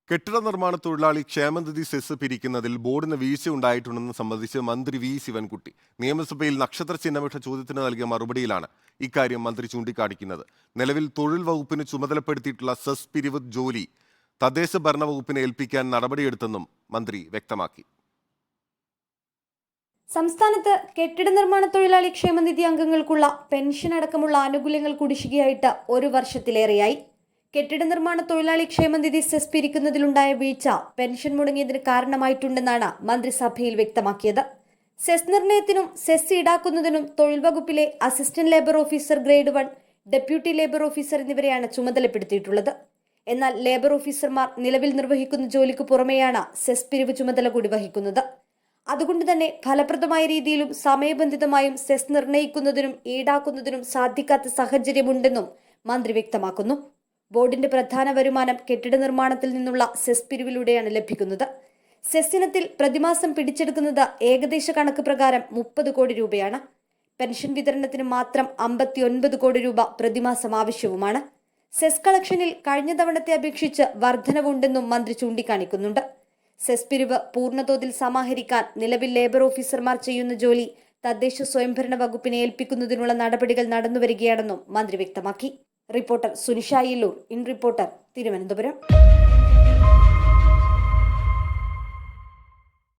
കെട്ടിട നിർമ്മാണ തൊഴിലാളി ക്ഷേമനിധി സെസ് പിരിക്കുന്നതിൽ ബോർഡിന് വീഴ്ചയുണ്ടായിട്ടുണ്ടെന്ന് സംബന്ധിച്ച് മന്ത്രി വി ശിവൻകുട്ടി നിയമസഭയിൽ നക്ഷത്ര ചിഹ്നമിട്ട ചോദ്യത്തിന് നൽകിയ മറുപടിയിലാണ് ഇക്കാര്യം മന്ത്രി ചൂണ്ടിക്കാണിക്കുന്നത്. നിലവിൽ തൊഴിൽ വകുപ്പിന് ചുമതലപ്പെടുത്തിയിട്ടുള്ള സെസ് പിരിവ് ജോലി തദ്ദേശ ഭരണ വകുപ്പിനെ ഏൽപ്പിക്കാൻ നടപടിയെടുത്തെന്നും മന്ത്രി വ്യക്തമാക്കി. സംസ്ഥാനത്ത് കെട്ടിട നിർമ്മാണ തൊഴിലാളി ക്ഷേമനിധി അംഗങ്ങൾക്കുള്ള പെൻഷൻ അടക്കമുള്ള ആനുകൂല്യങ്ങൾ കുടിശ്ശികയായിട്ട് 1 വർഷത്തിലേറെയായി. കെട്ടിട നിർമ്മാണ തൊഴിലാളി ക്ഷേമനിധി സെസ് പിരിക്കുന്നതിലുണ്ടായ വീഴ്ച പെൻഷൻ മുടങ്ങിയതിന് കാരണമായിട്ടുണ്ടെന്നാണ് മന്ത്രിസഭയിൽ വ്യക്തമാക്കിയത്. സെസ് നിർണയത്തിനും സെസ് ഈടാക്കുന്നതിനും തൊഴിൽ വകുപ്പിലെ assistant labour officer grade 1, deputy labour officer എന്നിവരെയാണ് ചുമതലപ്പെടുത്തിയിട്ടുള്ളത്. എന്നാൽ ലേബർ ഓഫീസർമാർ നിലവിൽ നിർവഹിക്കുന്ന ജോലിക്ക് പുറമെയാണ് സെസ് പിരിവ് ചുമതല കൂടി വഹിക്കുന്നത്. അതുകൊണ്ട് തന്നെ ഫലപ്രദമായ രീതിയിലും സമയബന്ധിതമായും സെസ് നിർണയിക്കുന്നതിനും ഈടാക്കുന്നതിനും സാധിക്കാത്ത സാഹചര്യമുണ്ടെന്നും മന്ത്രി വ്യക്തമാക്കുന്നു. ബോർഡിന്റെ പ്രധാന വരുമാനം കെട്ടിട നിർമ്മാണത്തിൽ നിന്നുള്ള സെസ് പിരിവിലൂടെയാണ് ലഭിക്കുന്നത്. സെസ് ഇനത്തിൽ പ്രതിമാസം പിടിച്ചെടുക്കുന്നത് ഏകദേശ കണക്ക് പ്രകാരം 30 കോടി രൂപയാണ്. പെൻഷൻ വിതരണത്തിന് മാത്രം 59 കോടി രൂപ പ്രതിമാസം ആവശ്യവുമാണ്. സെസ് കളക്ഷനിൽ കഴിഞ്ഞ തവണത്തെ അപേക്ഷിച്ച് വർധനവുണ്ടെന്നും മന്ത്രി ചൂണ്ടിക്കാണിക്കുന്നുണ്ട്. സെസ് പിരിവ് പൂർണ്ണതോതിൽ സമാഹരിക്കാൻ നിലവിൽ ലേബർ ഓഫീസർമാർ ചെയ്യുന്ന ജോലി തദ്ദേശ സ്വയംഭരണ വകുപ്പിനെ ഏൽപ്പിക്കുന്നതിനുള്ള നടപടികൾ നടന്നുവരികയാണെന്നും മന്ത്രി വ്യക്തമാക്കി. Reporter Sunisha Illoor, in reporter, Thiruvananthapuram.